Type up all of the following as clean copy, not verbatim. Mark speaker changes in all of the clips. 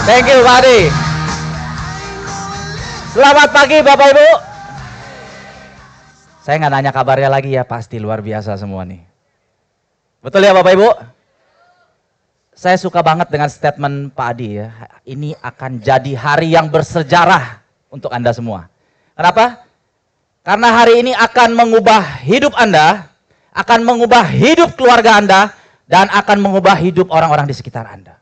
Speaker 1: Thank you Pak Adi. Selamat pagi Bapak Ibu. Saya nggak nanya kabarnya lagi ya, pasti luar biasa semua nih. Betul ya Bapak Ibu? Saya suka banget dengan statement Pak Adi ya. Ini akan jadi hari yang bersejarah untuk Anda semua. Kenapa? Karena hari ini akan mengubah hidup Anda, akan mengubah hidup keluarga Anda, dan akan mengubah hidup orang-orang di sekitar Anda.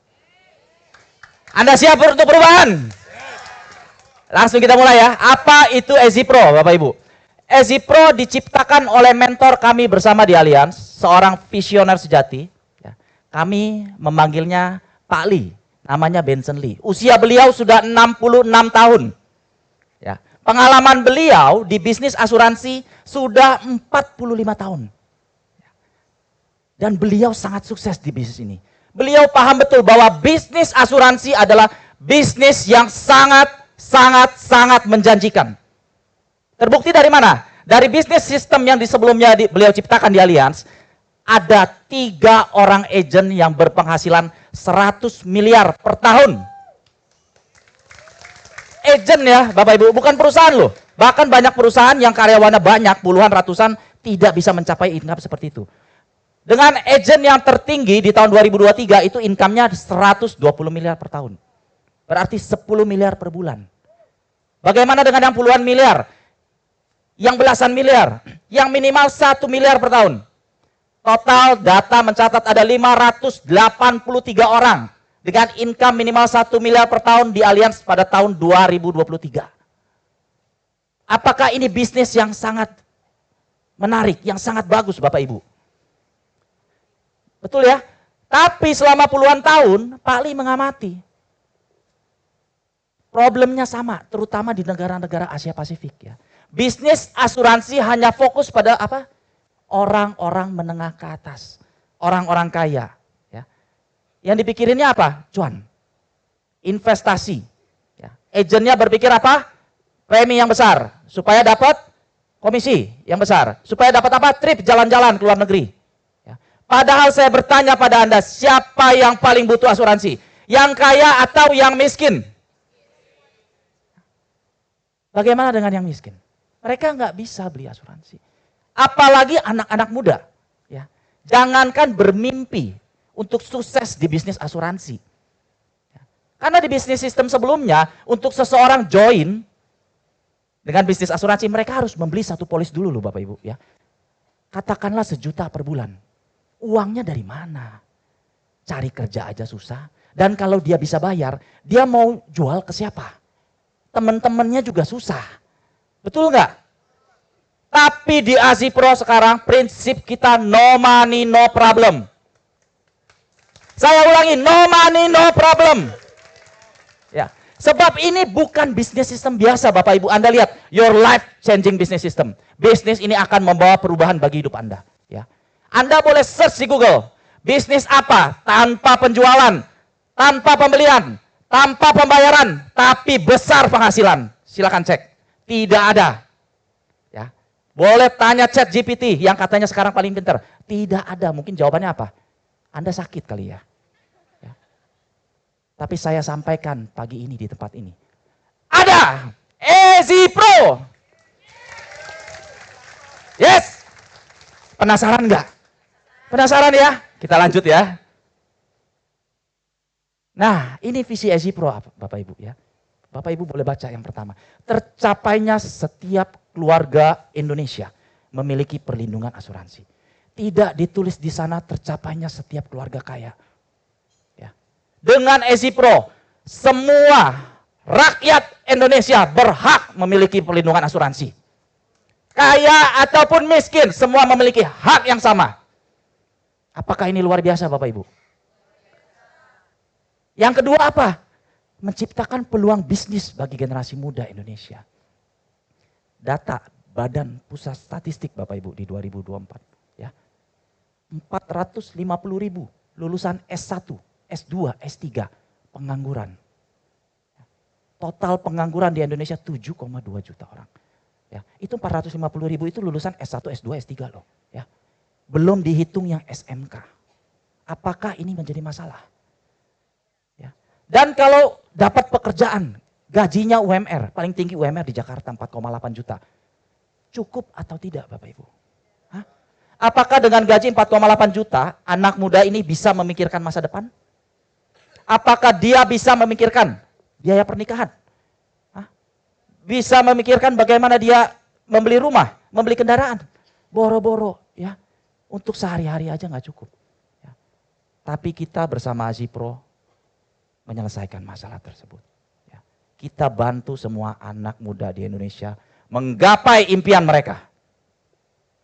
Speaker 1: Anda siap untuk perubahan? Langsung kita mulai ya. Apa itu EasyPro Bapak Ibu? EasyPro diciptakan oleh mentor kami bersama di Allianz, seorang visioner sejati. Kami memanggilnya Pak Lee, namanya Benson Lee. Usia beliau sudah 66 tahun. Ya. Pengalaman beliau di bisnis asuransi sudah 45 tahun. Dan beliau sangat sukses di bisnis ini. Beliau paham betul bahwa bisnis asuransi adalah bisnis yang sangat menjanjikan. Terbukti dari mana? Dari bisnis sistem yang sebelumnya beliau ciptakan di Allianz, ada 3 orang agent yang berpenghasilan 100 miliar per tahun. Agent ya Bapak Ibu, bukan perusahaan loh. Bahkan banyak perusahaan yang karyawannya banyak, puluhan, ratusan, tidak bisa mencapai income seperti itu. Dengan agent yang tertinggi di tahun 2023 itu income-nya 120 miliar per tahun. Berarti 10 miliar per bulan. Bagaimana dengan yang puluhan miliar? Yang belasan miliar? Yang minimal 1 miliar per tahun? Total data mencatat ada 583 orang dengan income minimal 1 miliar per tahun di Allianz pada tahun 2023. Apakah ini bisnis yang sangat menarik, yang sangat bagus Bapak Ibu? Betul ya? Tapi selama puluhan tahun, Pak Lee mengamati. Problemnya sama, terutama di negara-negara Asia Pasifik ya. Bisnis asuransi hanya fokus pada apa? Orang-orang menengah ke atas, orang-orang kaya. Ya. Yang dipikirinnya apa? Cuan, investasi. Ya. Agennya berpikir apa? Premi yang besar, supaya dapat komisi yang besar, supaya dapat apa? Trip jalan-jalan ke luar negeri. Padahal saya bertanya pada Anda, siapa yang paling butuh asuransi? Yang kaya atau yang miskin? Bagaimana dengan yang miskin? Mereka nggak bisa beli asuransi. Apalagi anak-anak muda. Ya. Jangankan bermimpi untuk sukses di bisnis asuransi. Ya. Karena di bisnis sistem sebelumnya, untuk seseorang join dengan bisnis asuransi, mereka harus membeli 1 polis dulu loh Bapak Ibu. Ya. Katakanlah 1 juta per bulan. Uangnya dari mana? Cari kerja aja susah. Dan kalau dia bisa bayar, dia mau jual ke siapa? Teman-temannya juga susah. Betul nggak? Tapi di EasyPro sekarang prinsip kita no money no problem. Saya ulangi, no money no problem. Ya, sebab ini bukan bisnis sistem biasa Bapak Ibu. Anda lihat, your life changing business system. Bisnis ini akan membawa perubahan bagi hidup Anda. Ya. Anda boleh search di Google, bisnis apa tanpa penjualan, tanpa pembelian, tanpa pembayaran, tapi besar penghasilan. Silakan cek, tidak ada. Ya. Boleh tanya ChatGPT yang katanya sekarang paling pintar, tidak ada. Mungkin jawabannya apa? Anda sakit kali ya. Ya. Tapi saya sampaikan pagi ini di tempat ini, ada EasyPro. Yes, penasaran nggak? Penasaran ya? Kita lanjut ya. Nah, ini visi EasyPro Bapak Ibu ya. Bapak Ibu boleh baca yang pertama. Tercapainya setiap keluarga Indonesia memiliki perlindungan asuransi. Tidak ditulis di sana tercapainya setiap keluarga kaya. Ya. Dengan EasyPro, semua rakyat Indonesia berhak memiliki perlindungan asuransi. Kaya ataupun miskin, semua memiliki hak yang sama. Apakah ini luar biasa Bapak Ibu? Yang kedua apa? Menciptakan peluang bisnis bagi generasi muda Indonesia. Data Badan Pusat Statistik Bapak Ibu di 2024. Ya. 450.000 lulusan S1, S2, S3 pengangguran. Total pengangguran di Indonesia 7,2 juta orang. Ya. Itu 450.000 itu lulusan S1, S2, S3 loh. Ya. Belum dihitung yang SMK. Apakah ini menjadi masalah? Ya. Dan kalau dapat pekerjaan, gajinya UMR, paling tinggi UMR di Jakarta 4,8 juta. Cukup atau tidak Bapak Ibu? Hah? Apakah dengan gaji 4,8 juta, anak muda ini bisa memikirkan masa depan? Apakah dia bisa memikirkan biaya pernikahan? Hah? Bisa memikirkan bagaimana dia membeli rumah, membeli kendaraan? Boro-boro ya, untuk sehari-hari aja nggak cukup. Ya. Tapi kita bersama Azipro menyelesaikan masalah tersebut. Ya. Kita bantu semua anak muda di Indonesia menggapai impian mereka.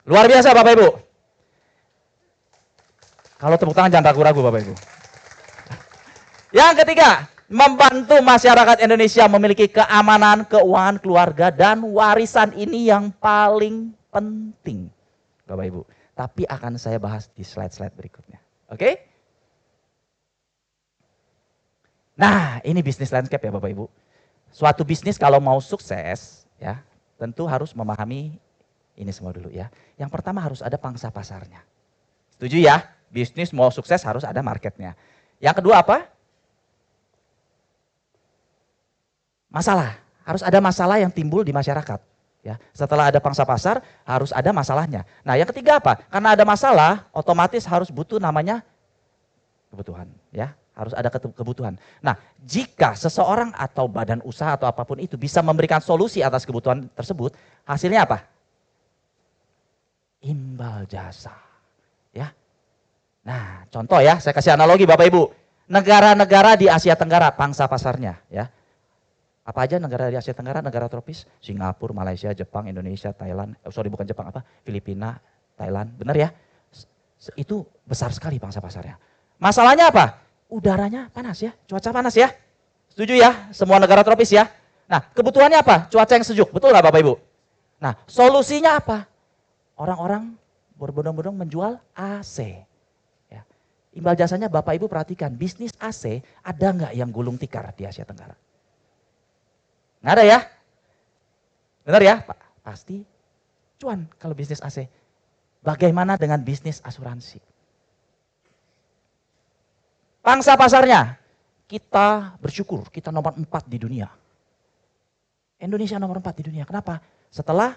Speaker 1: Luar biasa Bapak Ibu. Kalau tepuk tangan jangan ragu-ragu Bapak Ibu. Yang ketiga, membantu masyarakat Indonesia memiliki keamanan, keuangan keluarga, dan warisan ini yang paling penting Bapak Ibu. Tapi akan saya bahas di slide-slide berikutnya. Oke? Nah, ini bisnis landscape ya Bapak Ibu. Suatu bisnis kalau mau sukses, ya tentu harus memahami ini semua dulu ya. Yang pertama harus ada pangsa pasarnya. Setuju ya? Bisnis mau sukses harus ada marketnya. Yang kedua apa? Masalah. Harus ada masalah yang timbul di masyarakat. Ya, setelah ada pangsa pasar harus ada masalahnya. Nah yang ketiga apa? Karena ada masalah otomatis harus butuh namanya kebutuhan. Ya, harus ada kebutuhan. Nah jika seseorang atau badan usaha atau apapun itu bisa memberikan solusi atas kebutuhan tersebut, hasilnya apa? Imbal jasa. Ya. Nah contoh ya, saya kasih analogi Bapak Ibu. Negara-negara di Asia Tenggara pangsa pasarnya ya. Apa aja negara di Asia Tenggara, negara tropis? Singapura, Malaysia, Jepang, Indonesia, Thailand. Bukan Jepang apa? Filipina, Thailand. Benar ya? Itu besar sekali pangsa pasarnya. Masalahnya apa? Udaranya panas ya, cuaca panas ya. Setuju ya? Semua negara tropis ya. Nah, kebutuhannya apa? Cuaca yang sejuk. Betul nggak Bapak Ibu? Nah, solusinya apa? Orang-orang berbondong-bondong menjual AC. Ya. Imbal jasanya Bapak Ibu perhatikan, bisnis AC ada nggak yang gulung tikar di Asia Tenggara? Nggak ada ya? Benar ya? Pak, pasti cuan kalau bisnis AC. Bagaimana dengan bisnis asuransi? Pangsa pasarnya, kita bersyukur, kita nomor 4 di dunia. Indonesia nomor 4 di dunia. Kenapa? Setelah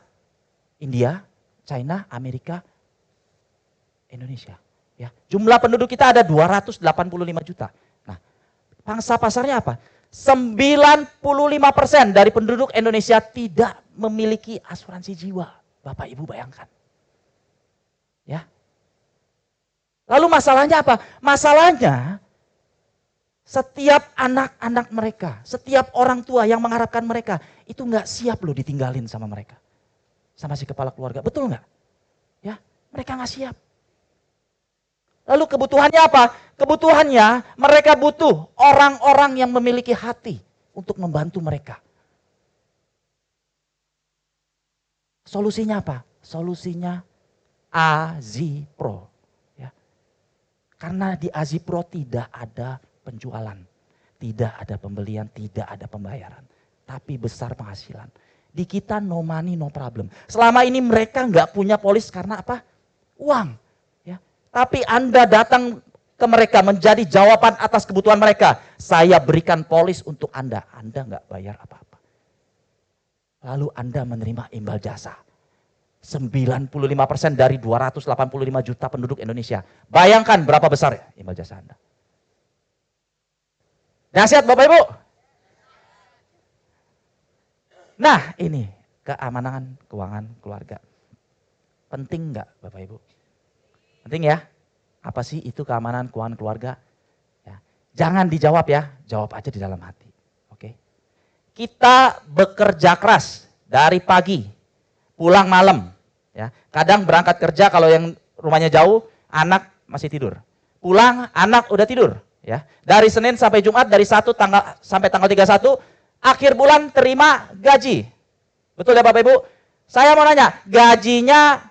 Speaker 1: India, China, Amerika, Indonesia. Ya, jumlah penduduk kita ada 285 juta. Nah, pangsa pasarnya apa? 95% dari penduduk Indonesia tidak memiliki asuransi jiwa. Bapak Ibu bayangkan. Ya. Lalu masalahnya apa? Masalahnya setiap anak-anak mereka, setiap orang tua yang mengharapkan mereka, itu nggak siap loh ditinggalin sama mereka. Sama si kepala keluarga, betul nggak? Ya, mereka nggak siap. Lalu kebutuhannya apa? Kebutuhannya mereka butuh orang-orang yang memiliki hati untuk membantu mereka. Solusinya apa? Solusinya Azipro. Ya. Karena di Azipro tidak ada penjualan, tidak ada pembelian, tidak ada pembayaran. Tapi besar penghasilan. Di kita no money, no problem. Selama ini mereka nggak punya polis karena apa? Uang. Tapi Anda datang ke mereka menjadi jawaban atas kebutuhan mereka. Saya berikan polis untuk Anda. Anda nggak bayar apa-apa. Lalu Anda menerima imbal jasa. 95% dari 285 juta penduduk Indonesia. Bayangkan berapa besar ya imbal jasa Anda. Nasihat Bapak Ibu. Nah ini keamanan keuangan keluarga. Penting nggak Bapak Ibu? Penting ya, apa sih itu keamanan keuangan keluarga? Ya. Jangan dijawab ya, jawab aja di dalam hati. Oke. Kita bekerja keras dari pagi, pulang malam. Ya. Kadang berangkat kerja kalau yang rumahnya jauh, anak masih tidur. Pulang, anak udah tidur. Ya. Dari Senin sampai Jumat, dari sampai tanggal 31, akhir bulan terima gaji. Betul ya Bapak Ibu? Saya mau nanya, gajinya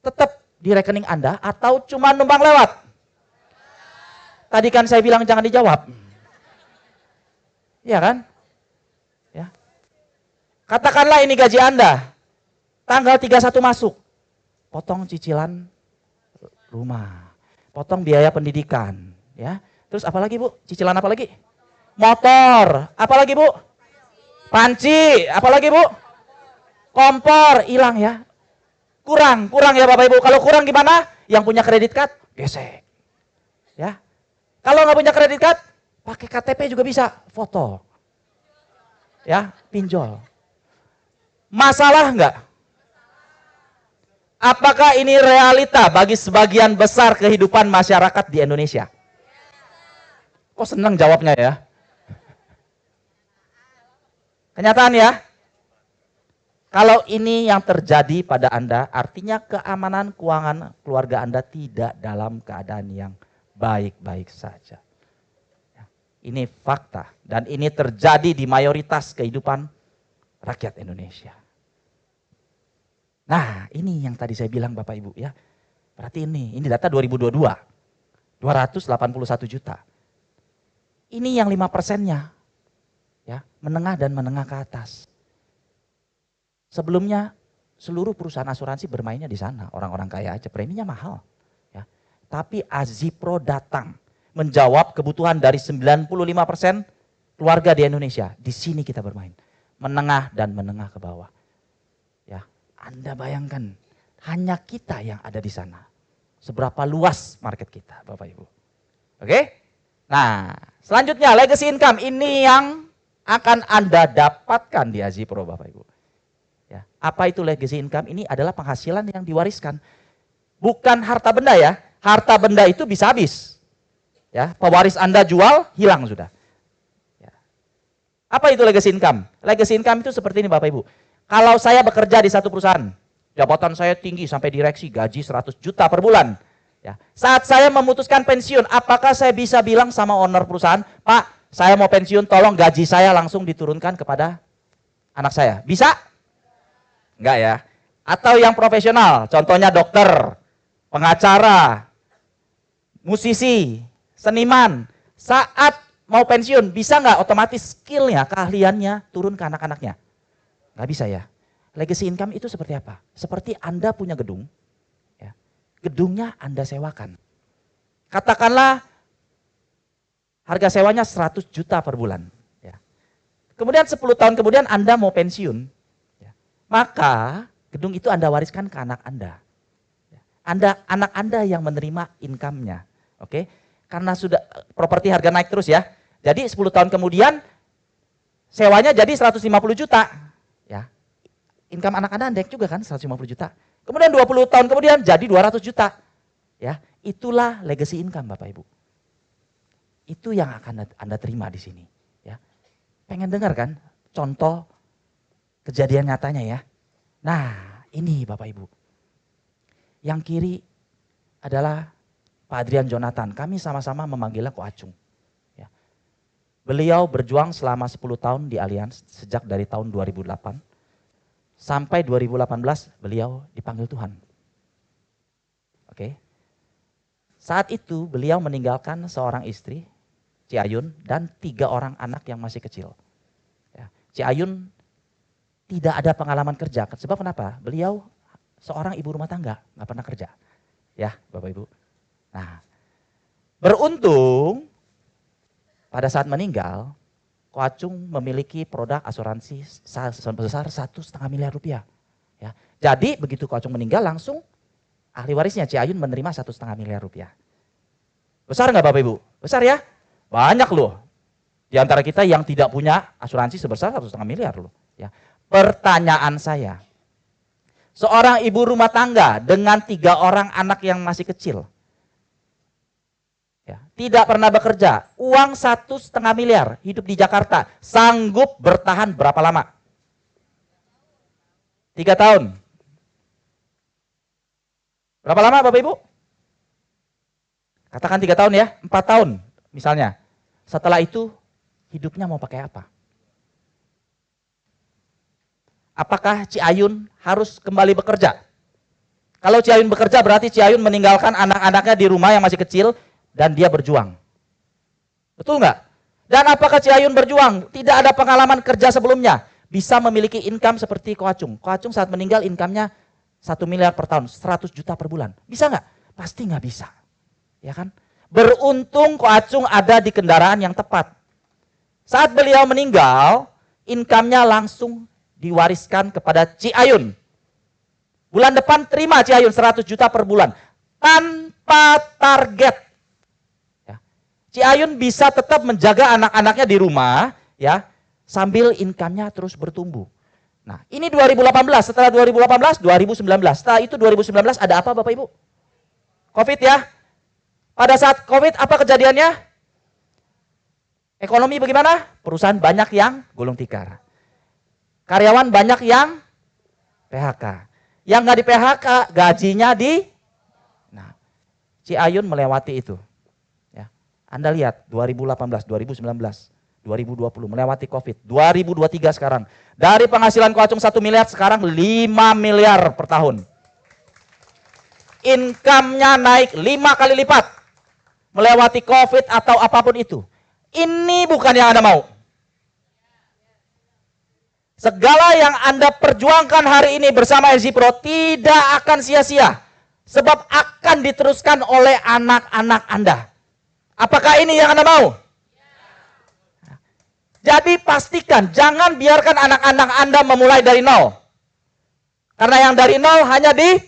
Speaker 1: tetap di rekening Anda atau cuma numpang lewat? Tadi kan saya bilang jangan dijawab. Iya kan? Ya. Katakanlah ini gaji Anda. Tanggal 31 masuk. Potong cicilan rumah. Potong biaya pendidikan, ya. Terus apa lagi Bu? Cicilan apa lagi? Motor. Apalagi Bu? Panci. Apalagi Bu? Kompor. Hilang ya. Kurang ya Bapak Ibu. Kalau kurang gimana? Yang punya kredit card, gesek. Ya. Kalau nggak punya kredit card, pakai KTP juga bisa. Foto. Ya, pinjol. Masalah nggak? Apakah ini realita bagi sebagian besar kehidupan masyarakat di Indonesia? Kok senang jawabnya ya? Kenyataan ya? Kalau ini yang terjadi pada Anda, artinya keamanan keuangan keluarga Anda tidak dalam keadaan yang baik-baik saja. Ini fakta dan ini terjadi di mayoritas kehidupan rakyat Indonesia. Nah, ini yang tadi saya bilang Bapak Ibu ya. Berarti ini data 2022. 281 juta. Ini yang 5%-nya. Ya, menengah dan menengah ke atas. Sebelumnya seluruh perusahaan asuransi bermainnya di sana, orang-orang kaya aja, preminya mahal. Ya. Tapi Azipro datang menjawab kebutuhan dari 95% keluarga di Indonesia. Di sini kita bermain, menengah dan menengah ke bawah. Ya, Anda bayangkan, hanya kita yang ada di sana. Seberapa luas market kita, Bapak Ibu. Oke? Nah, selanjutnya legacy income ini yang akan Anda dapatkan di Azipro, Bapak Ibu. Ya, apa itu legacy income? Ini adalah penghasilan yang diwariskan. Bukan harta benda ya. Harta benda itu bisa habis. Ya, pewaris Anda jual, hilang sudah. Ya. Apa itu legacy income? Legacy income itu seperti ini Bapak Ibu. Kalau saya bekerja di satu perusahaan, jabatan saya tinggi sampai direksi, gaji 100 juta per bulan. Ya. Saat saya memutuskan pensiun, apakah saya bisa bilang sama owner perusahaan, Pak, saya mau pensiun, tolong gaji saya langsung diturunkan kepada anak saya? Bisa? Enggak ya. Atau yang profesional, contohnya dokter, pengacara, musisi, seniman, saat mau pensiun, bisa nggak otomatis skillnya, keahliannya turun ke anak-anaknya? Nggak bisa ya. Legacy income itu seperti apa? Seperti Anda punya gedung, ya. Gedungnya Anda sewakan. Katakanlah harga sewanya 100 juta per bulan. Ya. Kemudian 10 tahun kemudian Anda mau pensiun, ya. Maka gedung itu Anda wariskan ke anak Anda. Anak Anda yang menerima income-nya. Oke? Karena sudah properti harga naik terus ya. Jadi 10 tahun kemudian sewanya jadi 150 juta. Ya. Income anak Anda naik juga kan 150 juta. Kemudian 20 tahun kemudian jadi 200 juta. Ya, itulah legacy income Bapak Ibu. Itu yang akan Anda terima di sini, ya. Pengen dengar kan contoh kejadian nyatanya ya. Nah, ini Bapak Ibu. Yang kiri adalah Pak Adrian Jonathan, kami sama-sama memanggilnya Ko Acung. Ya. Beliau berjuang selama 10 tahun di Allianz, sejak dari tahun 2008 sampai 2018 beliau dipanggil Tuhan. Oke. Saat itu beliau meninggalkan seorang istri, Ci Ayun, dan 3 orang anak yang masih kecil. Ya. Ci Ayun tidak ada pengalaman kerja, sebab kenapa? Beliau seorang ibu rumah tangga, nggak pernah kerja. Ya, Bapak Ibu. Nah, beruntung pada saat meninggal, Ko Acung memiliki produk asuransi sebesar 1,5 miliar rupiah. Ya. Jadi begitu Ko Acung meninggal langsung ahli warisnya Ci Ayun menerima 1,5 miliar rupiah. Besar nggak Bapak Ibu? Besar ya? Banyak loh. Di antara kita yang tidak punya asuransi sebesar 1,5 miliar loh. Ya. Pertanyaan saya, seorang ibu rumah tangga dengan 3 orang anak yang masih kecil, ya, tidak pernah bekerja, uang 1,5 miliar, hidup di Jakarta, sanggup bertahan berapa lama? 3 tahun. Berapa lama Bapak Ibu? Katakan 3 tahun ya, 4 tahun misalnya. Setelah itu hidupnya mau pakai apa? Apakah Ci Ayun harus kembali bekerja? Kalau Ci Ayun bekerja berarti Ci Ayun meninggalkan anak-anaknya di rumah yang masih kecil dan dia berjuang. Betul nggak? Dan apakah Ci Ayun berjuang? Tidak ada pengalaman kerja sebelumnya. Bisa memiliki income seperti Ko Acung. Ko Acung saat meninggal income-nya 1 miliar per tahun, 100 juta per bulan. Bisa nggak? Pasti nggak bisa. Ya kan? Beruntung Ko Acung ada di kendaraan yang tepat. Saat beliau meninggal, income-nya langsung diwariskan kepada Ci Ayun. Bulan depan terima Ci Ayun 100 juta per bulan. Tanpa target. Ya. Ci Ayun bisa tetap menjaga anak-anaknya di rumah, ya, sambil income-nya terus bertumbuh. Nah, ini 2018, setelah 2018, 2019. Setelah itu 2019 ada apa Bapak Ibu? Covid ya. Pada saat Covid apa kejadiannya? Ekonomi bagaimana? Perusahaan banyak yang gulung tikar. Karyawan banyak yang PHK. Yang nggak di PHK, gajinya di... Nah, Ci Ayun melewati itu. Ya. Anda lihat, 2018, 2019, 2020 melewati Covid. 2023 sekarang. Dari penghasilan Ko Acung 1 miliar, sekarang 5 miliar per tahun. Income-nya naik 5 kali lipat. Melewati Covid atau apapun itu. Ini bukan yang Anda mau. Segala yang Anda perjuangkan hari ini bersama AZPRO tidak akan sia-sia. Sebab akan diteruskan oleh anak-anak Anda. Apakah ini yang Anda mau? Jadi pastikan, jangan biarkan anak-anak Anda memulai dari nol. Karena yang dari nol hanya di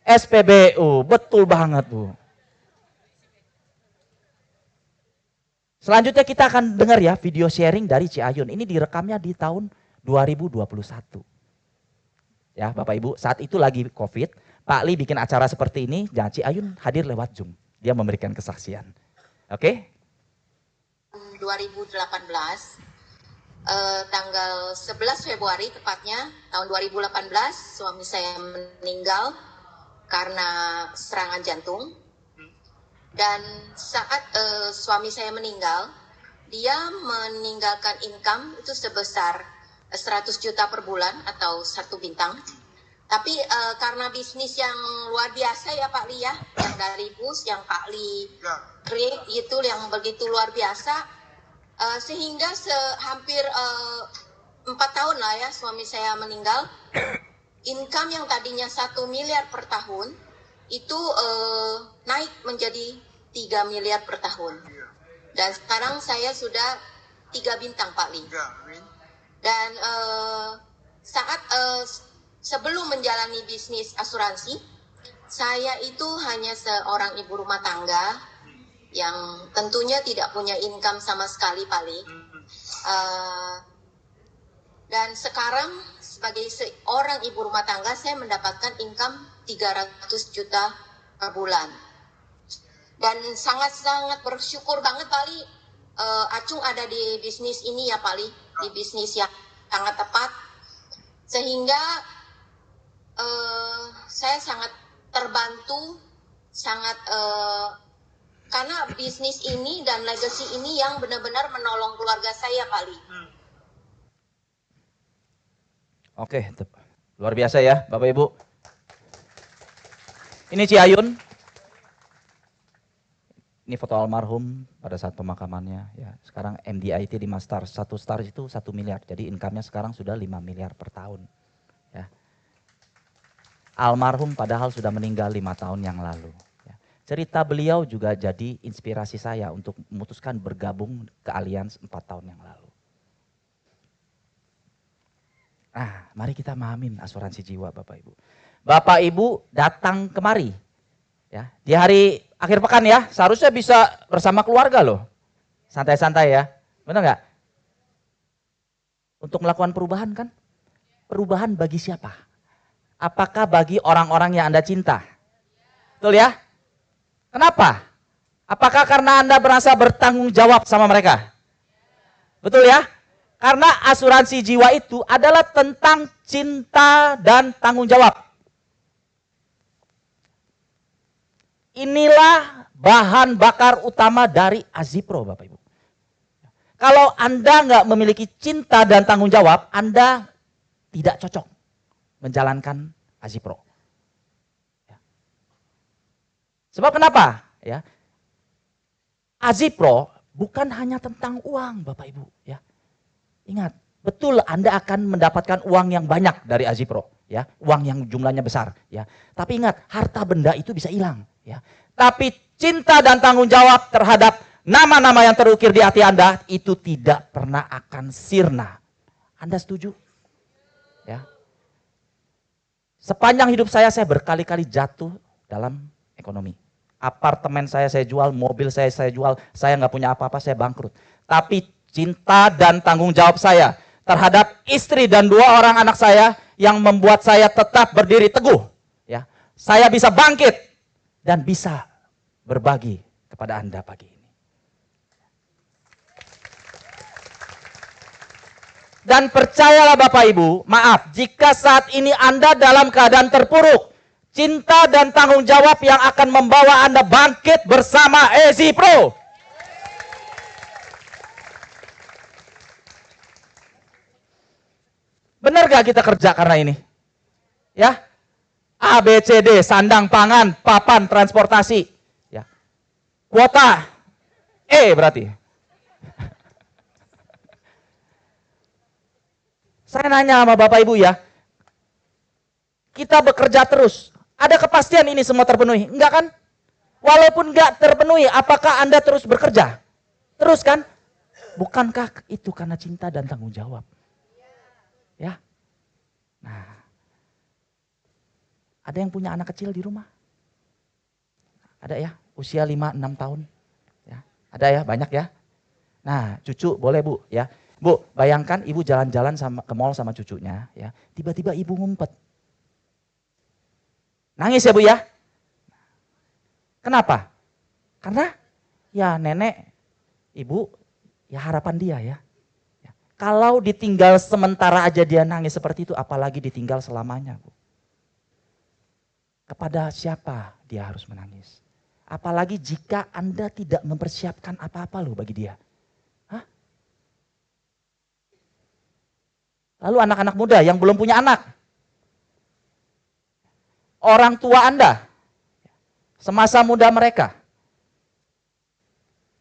Speaker 1: SPBU. Betul banget, Bu. Selanjutnya kita akan dengar ya video sharing dari Ci Ayun. Ini direkamnya di tahun 2021. Ya Bapak Ibu, saat itu lagi Covid, Pak Li bikin acara seperti ini, dan Ci Ayun hadir lewat Zoom. Dia memberikan kesaksian. Oke?
Speaker 2: 2018, tanggal 11 Februari tepatnya, tahun 2018, suami saya meninggal karena serangan jantung. Dan saat suami saya meninggal, dia meninggalkan income itu sebesar 100 juta per bulan atau 1 bintang. Tapi karena bisnis yang luar biasa ya Pak Li ya, yang dari bus, yang Pak Li create itu yang begitu luar biasa, sehingga hampir 4 tahun lah ya suami saya meninggal, income yang tadinya 1 miliar per tahun, itu naik menjadi 3 miliar per tahun. Dan sekarang saya sudah 3 bintang Pak Li. Dan saat sebelum menjalani bisnis asuransi, saya itu hanya seorang ibu rumah tangga yang tentunya tidak punya income sama sekali Pak Li. Dan sekarang sebagai seorang ibu rumah tangga, saya mendapatkan income 300 juta per bulan. Dan sangat-sangat bersyukur banget Pak Li, Acung ada di bisnis ini ya Pak Li, di bisnis yang sangat tepat. Sehingga saya sangat terbantu, sangat karena bisnis ini dan legacy ini yang benar-benar menolong keluarga saya Pak Li.
Speaker 1: Oke, luar biasa ya Bapak Ibu. Ini Ci Ayun. Ini foto almarhum pada saat pemakamannya. Ya, sekarang MDIT 5 star. 1 star itu 1 miliar. Jadi income-nya sekarang sudah 5 miliar per tahun. Ya. Almarhum padahal sudah meninggal 5 tahun yang lalu. Ya. Cerita beliau juga jadi inspirasi saya untuk memutuskan bergabung ke Allianz 4 tahun yang lalu. Nah, mari kita mahamin asuransi jiwa Bapak Ibu. Bapak Ibu datang kemari. Ya, di hari akhir pekan ya, seharusnya bisa bersama keluarga loh. Santai-santai ya, benar nggak? Untuk melakukan perubahan kan? Perubahan bagi siapa? Apakah bagi orang-orang yang Anda cinta? Betul ya? Kenapa? Apakah karena Anda merasa bertanggung jawab sama mereka? Betul ya? Karena asuransi jiwa itu adalah tentang cinta dan tanggung jawab. Inilah bahan bakar utama dari AZPRO Bapak Ibu. Kalau Anda nggak memiliki cinta dan tanggung jawab, Anda tidak cocok menjalankan AZPRO. Sebab kenapa? Ya, AZPRO bukan hanya tentang uang Bapak Ibu. Ya. Ingat, betul Anda akan mendapatkan uang yang banyak dari AZPRO. Ya, uang yang jumlahnya besar. Ya. Tapi ingat, harta benda itu bisa hilang. Ya. Tapi cinta dan tanggung jawab terhadap nama-nama yang terukir di hati Anda itu tidak pernah akan sirna. Anda setuju? Ya. Sepanjang hidup saya berkali-kali jatuh dalam ekonomi. Apartemen saya jual, mobil saya jual, saya nggak punya apa-apa, saya bangkrut. Tapi cinta dan tanggung jawab saya terhadap istri dan 2 orang anak saya yang membuat saya tetap berdiri teguh. Ya, saya bisa bangkit dan bisa berbagi kepada Anda pagi ini. Dan percayalah Bapak Ibu, maaf, jika saat ini Anda dalam keadaan terpuruk, cinta dan tanggung jawab yang akan membawa Anda bangkit bersama EZ Pro. Benar gak kita kerja karena ini? Ya, A, B, C, D, sandang, pangan, papan, transportasi. Ya. Kuota, E berarti. Saya nanya sama Bapak Ibu ya, kita bekerja terus, ada kepastian ini semua terpenuhi? Enggak kan? Walaupun enggak terpenuhi, apakah Anda terus bekerja? Terus kan? Bukankah itu karena cinta dan tanggung jawab? Ya. Nah, ada yang punya anak kecil di rumah? Ada ya, usia 5-6 tahun. Ya. Ada ya, banyak ya. Nah, cucu boleh Bu ya. Bu, bayangkan ibu jalan-jalan ke mall sama cucunya, ya. Tiba-tiba ibu ngumpet. Nangis ya Bu ya? Kenapa? Karena ya nenek, ibu, ya harapan dia ya. Kalau ditinggal sementara aja dia nangis seperti itu, apalagi ditinggal selamanya Bu. Kepada siapa dia harus menangis? Apalagi jika Anda tidak mempersiapkan apa-apa loh bagi dia. Lalu anak-anak muda yang belum punya anak. Orang tua Anda, semasa muda mereka.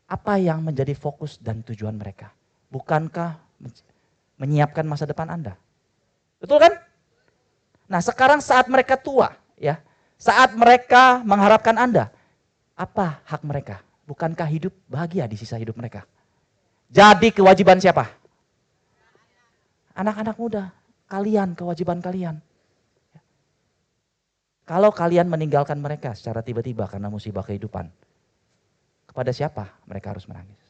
Speaker 1: Apa yang menjadi fokus dan tujuan mereka? Bukankah menyiapkan masa depan Anda? Betul kan? Nah sekarang saat mereka tua, ya, saat mereka mengharapkan Anda, apa hak mereka? Bukankah hidup bahagia di sisa hidup mereka? Jadi kewajiban siapa? Anak-anak muda, kalian, kewajiban kalian. Kalau kalian meninggalkan mereka secara tiba-tiba karena musibah kehidupan, kepada siapa mereka harus menangis?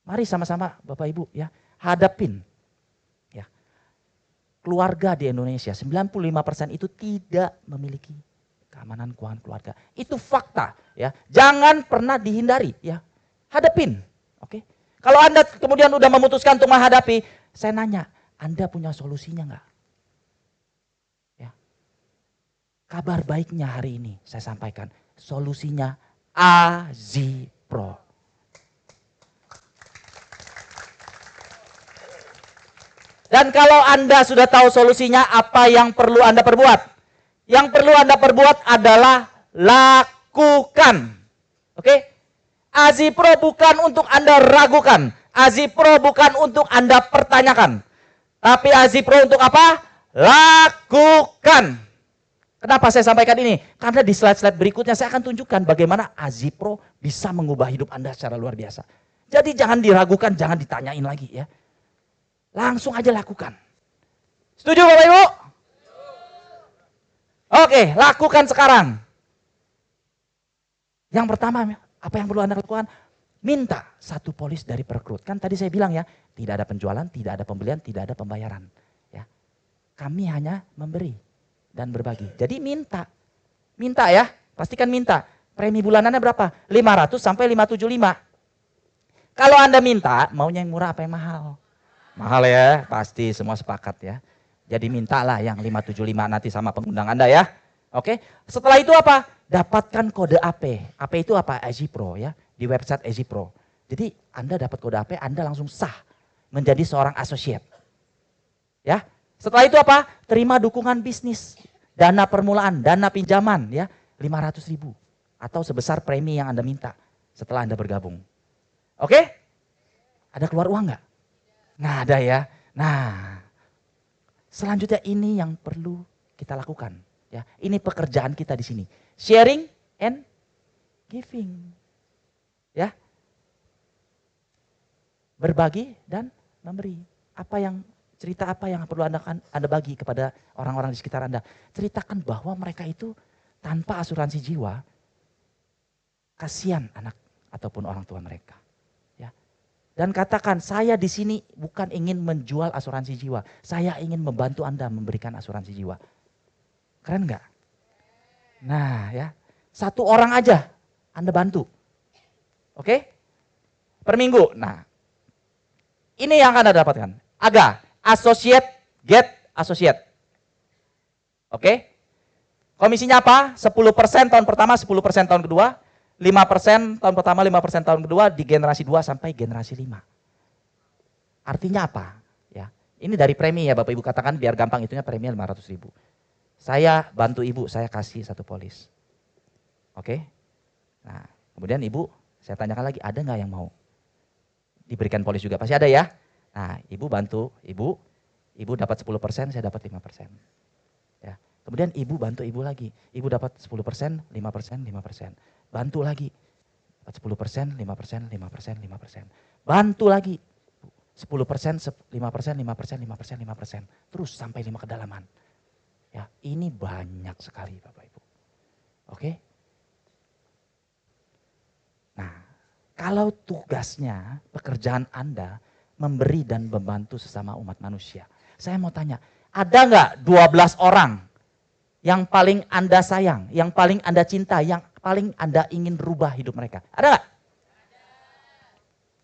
Speaker 1: Mari sama-sama Bapak Ibu ya, hadapin. Ya. Keluarga di Indonesia, 95% itu tidak memiliki keamanan keuangan keluarga. Itu fakta ya. Jangan pernah dihindari ya. Hadapin. Oke. Kalau Anda kemudian udah memutuskan untuk menghadapi, saya nanya, Anda punya solusinya enggak? Ya. Kabar baiknya hari ini saya sampaikan, solusinya AZPro. Dan kalau Anda sudah tahu solusinya, apa yang perlu Anda perbuat? Yang perlu Anda perbuat adalah lakukan. Oke? AZPro bukan untuk Anda ragukan. AZPro bukan untuk Anda pertanyakan. Tapi AZPro untuk apa? Lakukan. Kenapa saya sampaikan ini? Karena di slide-slide berikutnya saya akan tunjukkan bagaimana AZPro bisa mengubah hidup Anda secara luar biasa. Jadi jangan diragukan, jangan ditanyain lagi ya. Langsung aja lakukan. Setuju Bapak Ibu? Oke, lakukan sekarang. Yang pertama, apa yang perlu Anda lakukan? Minta 1 polis dari perekrut. Kan tadi saya bilang ya, tidak ada penjualan, tidak ada pembelian, tidak ada pembayaran. Ya. Kami hanya memberi dan berbagi. Jadi minta. Minta ya, pastikan minta. Premi bulanannya berapa? 500 sampai 575. Kalau Anda minta, maunya yang murah apa yang mahal? Mahal ya, pasti semua sepakat ya. Jadi mintalah yang 575 nanti sama pengundang Anda ya. Oke, setelah itu apa? Dapatkan kode AP. AP itu apa? AZPro ya, di website AZPro. Jadi Anda dapat kode AP, Anda langsung sah menjadi seorang associate. Ya. Setelah itu apa? Terima dukungan bisnis, dana permulaan, dana pinjaman ya, 500.000 atau sebesar premi yang Anda minta setelah Anda bergabung. Oke? Ada keluar uang nggak? Nggak ada ya. Nah, selanjutnya ini yang perlu kita lakukan. Ya, ini pekerjaan kita di sini. Sharing and giving. Ya. Berbagi dan memberi. Cerita apa yang perlu Anda bagi kepada orang-orang di sekitar Anda? Ceritakan bahwa mereka itu tanpa asuransi jiwa, kasihan anak ataupun orang tua mereka. Ya. Dan katakan, saya di sini bukan ingin menjual asuransi jiwa. Saya ingin membantu Anda memberikan asuransi jiwa. Keren nggak? Nah ya, 1 orang aja Anda bantu. Oke? Per minggu. Nah, ini yang Anda dapatkan. AGA, Associate, Get Associate. Oke? Komisinya apa? 10% tahun pertama, 10% tahun kedua, 5% tahun pertama, 5% tahun kedua di generasi 2 sampai generasi 5. Artinya apa? Ya, ini dari premi ya Bapak Ibu, katakan biar gampang itunya premi 500.000. Saya bantu Ibu, saya kasih 1 polis. Oke? Nah, kemudian Ibu, saya tanyakan lagi, ada nggak yang mau diberikan polis juga? Pasti ada ya. Nah, Ibu bantu, Ibu dapat 10%, saya dapat 5%. Ya. Kemudian Ibu bantu Ibu lagi. Ibu dapat 10%, 5%, 5%. Bantu lagi. Dapat 10%, 5%, 5%, 5%. Bantu lagi. 10%, 5%, 5%, 5%, 5%. Terus sampai 5 kedalaman. Ya, ini banyak sekali Bapak Ibu. Oke? Nah, kalau tugasnya, pekerjaan Anda memberi dan membantu sesama umat manusia. Saya mau tanya, ada nggak 12 orang yang paling Anda sayang, yang paling Anda cinta, yang paling Anda ingin rubah hidup mereka? Ada nggak?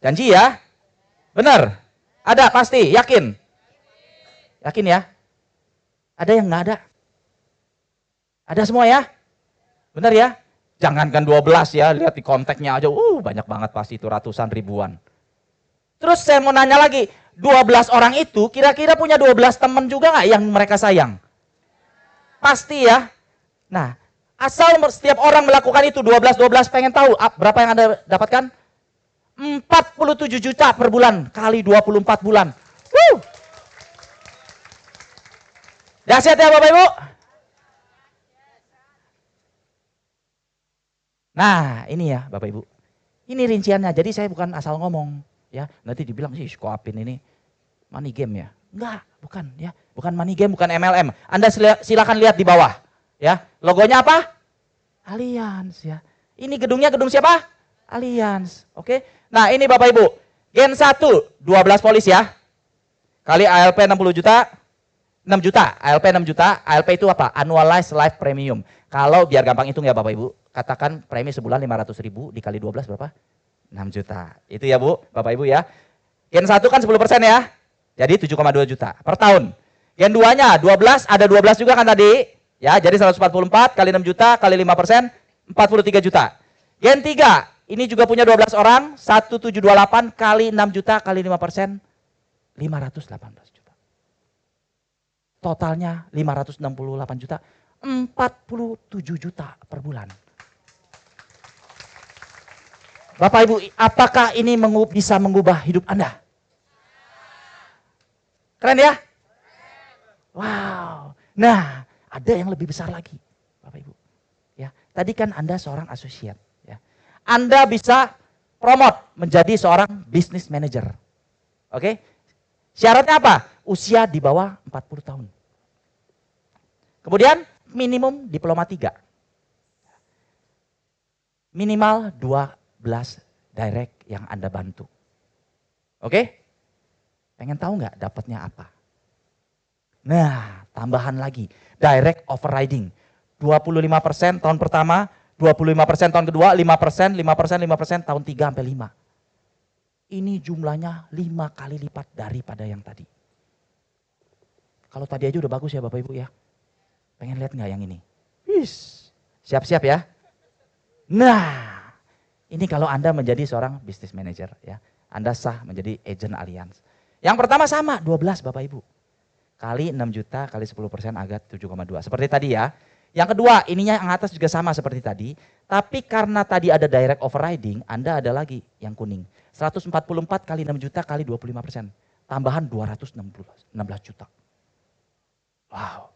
Speaker 1: Janji ya? Benar? Ada pasti, yakin? Yakin ya? Ada yang nggak ada? Ada semua ya? Benar ya? Jangankan 12 ya, lihat di kontaknya aja, banyak banget pasti itu, ratusan ribuan. Terus saya mau nanya lagi, 12 orang itu kira-kira punya 12 teman juga nggak yang mereka sayang? Pasti ya. Nah, asal setiap orang melakukan itu 12 pengen tahu berapa yang Anda dapatkan? 47 juta per bulan kali 24 bulan. Dahsyat ya Bapak Ibu? Nah, ini ya Bapak Ibu. Ini rinciannya. Jadi saya bukan asal ngomong, ya. Nanti dibilang sih Skoapin ini money game ya. Enggak, bukan ya. Bukan money game, bukan MLM. Anda silakan lihat di bawah, ya. Logonya apa? Allianz ya. Ini gedungnya gedung siapa? Allianz. Oke. Nah, ini Bapak Ibu. Gen 1 12 polis ya. Kali ALP 60 juta. 6 juta, ALP 6 juta. ALP itu apa? Annualized Life Premium. Kalau biar gampang hitung ya Bapak Ibu, katakan premi sebulan 500.000 dikali 12 berapa? 6 juta. Itu ya Bu, Bapak Ibu ya. Gen 1 kan 10% ya. Jadi 7,2 juta per tahun. Gen 2-nya 12, ada 12 juga kan tadi. Ya, jadi 144 kali 6 juta kali 5%, 43 juta. Gen 3, ini juga punya 12 orang, 1728 kali 6 juta kali 5%, 518 juta. Totalnya 568 juta, 47 juta per bulan. Bapak Ibu, apakah ini bisa mengubah hidup Anda? Keren ya? Wow. Nah, ada yang lebih besar lagi, Bapak Ibu. Ya, tadi kan Anda seorang associate, ya. Anda bisa promote menjadi seorang business manager. Oke? Syaratnya apa? Usia di bawah 40 tahun. Kemudian minimum diploma 3. Minimal 12 direct yang Anda bantu. Oke? Pengen tahu nggak dapatnya apa? Nah, tambahan lagi. Direct overriding. 25% tahun pertama, 25% tahun kedua, 5%, 5%, 5% tahun 3 sampai 5. Ini jumlahnya 5 kali lipat daripada yang tadi. Kalau tadi aja udah bagus ya Bapak Ibu ya. Pengen lihat nggak yang ini? Siap-siap ya. Nah, ini kalau Anda menjadi seorang business manager ya. Anda sah menjadi agent Allianz. Yang pertama sama 12 Bapak Ibu. Kali 6 juta kali 10% agak 7,2. Seperti tadi ya. Yang kedua, ininya yang atas juga sama seperti tadi. Tapi karena tadi ada direct overriding, Anda ada lagi yang kuning. 144 kali 6 juta kali 25%. Tambahan 216 juta. Wow.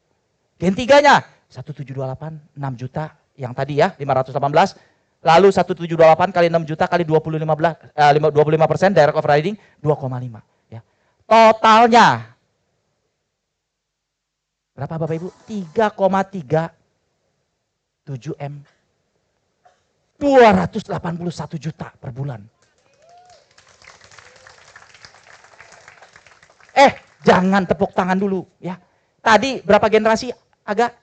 Speaker 1: Gen 3-nya 1728, 6 juta yang tadi ya, 518. Lalu 178 kali 6 juta kali 25% direct overriding 2,5 ya. Totalnya berapa Bapak Ibu? 3,37 M. 281 juta per bulan. Jangan tepuk tangan dulu ya. Tadi berapa generasi agak?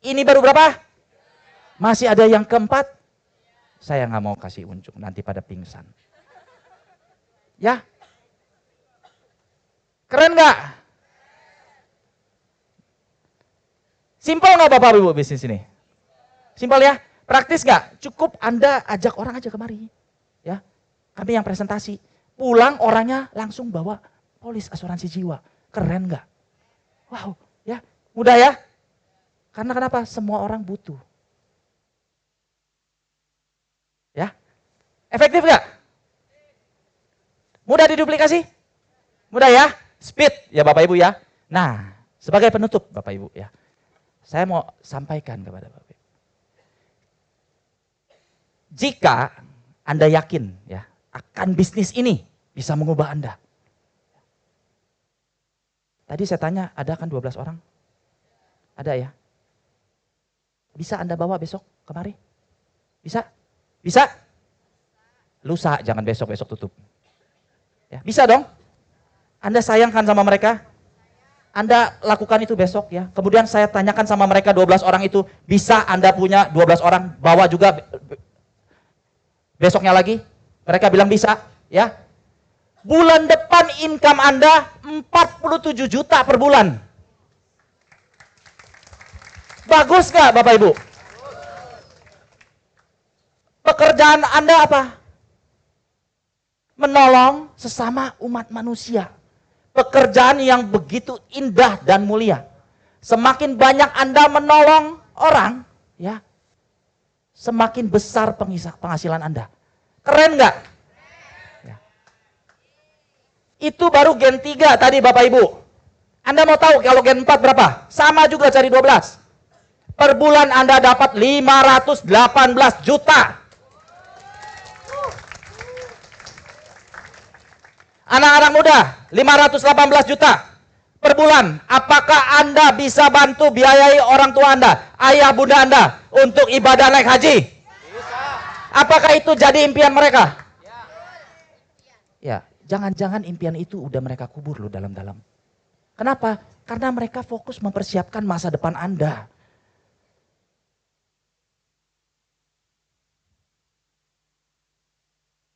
Speaker 1: Ini baru berapa? Masih ada yang keempat? Saya nggak mau kasih unjuk, nanti pada pingsan. Ya? Keren nggak? Simpel nggak Bapak Ibu bisnis ini? Simpel ya? Praktis nggak? Cukup Anda ajak orang aja kemari. Ya, kami yang presentasi. Pulang orangnya langsung bawa polis asuransi jiwa. Keren nggak? Wow, ya mudah ya? Karena kenapa? Semua orang butuh. Ya, efektif nggak? Mudah diduplikasi? Mudah ya? Speed ya Bapak Ibu ya. Nah, sebagai penutup Bapak Ibu ya, saya mau sampaikan kepada Bapak Ibu. Jika Anda yakin ya akan bisnis ini bisa mengubah Anda. Tadi saya tanya, ada kan 12 orang? Ada ya? Bisa Anda bawa besok kemari? Bisa? Bisa? Lusa, jangan besok tutup. Ya, bisa dong? Anda sayangkan sama mereka? Anda lakukan itu besok ya. Kemudian saya tanyakan sama mereka 12 orang itu, bisa Anda punya 12 orang bawa juga besoknya lagi? Mereka bilang bisa, ya. Bulan depan income Anda 47 juta per bulan. Bagus nggak Bapak Ibu? Pekerjaan Anda apa? Menolong sesama umat manusia. Pekerjaan yang begitu indah dan mulia. Semakin banyak Anda menolong orang, ya, semakin besar penghasilan Anda. Keren nggak? Ya. Itu baru gen 3 tadi Bapak Ibu. Anda mau tahu kalau gen 4 berapa? Sama juga cari 12. Per bulan Anda dapat 518 juta. Anak-anak muda, 518 juta per bulan. Apakah Anda bisa bantu biayai orang tua Anda, ayah bunda Anda untuk ibadah naik haji? Bisa. Apakah itu jadi impian mereka? Ya, jangan-jangan impian itu udah mereka kubur loh dalam-dalam. Kenapa? Karena mereka fokus mempersiapkan masa depan Anda.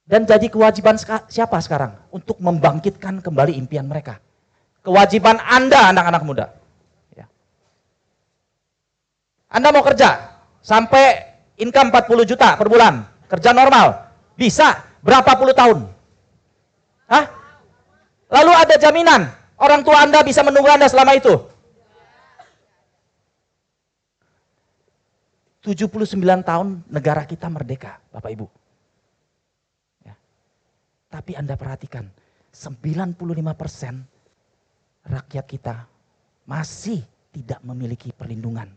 Speaker 1: Dan jadi kewajiban siapa sekarang? Untuk membangkitkan kembali impian mereka. Kewajiban Anda, anak-anak muda. Ya. Anda mau kerja sampai income 40 juta per bulan. Kerja normal. Bisa berapa puluh tahun? Hah? Lalu ada jaminan orang tua Anda bisa menunggu Anda selama itu? 79 tahun negara kita merdeka, Bapak Ibu. Tapi Anda perhatikan, 95% rakyat kita masih tidak memiliki perlindungan.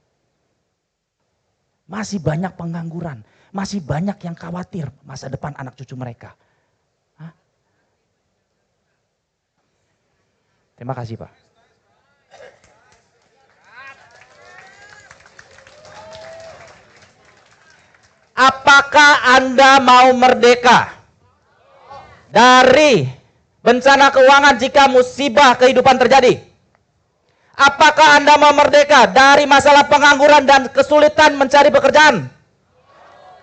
Speaker 1: Masih banyak pengangguran, masih banyak yang khawatir masa depan anak cucu mereka. Hah? Terima kasih Pak. Apakah Anda mau merdeka dari bencana keuangan jika musibah kehidupan terjadi? Apakah Anda mau merdeka dari masalah pengangguran dan kesulitan mencari pekerjaan?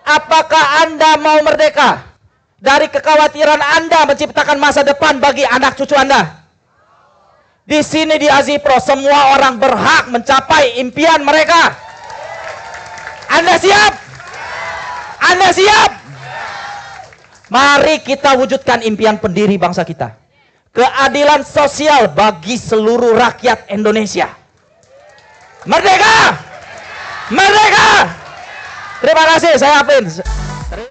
Speaker 1: Apakah Anda mau merdeka dari kekhawatiran Anda menciptakan masa depan bagi anak cucu Anda? Di sini di ASIPRO semua orang berhak mencapai impian mereka. Anda siap? Anda siap? Mari kita wujudkan impian pendiri bangsa kita. Keadilan sosial bagi seluruh rakyat Indonesia. Merdeka! Merdeka! Terima kasih, saya Afin.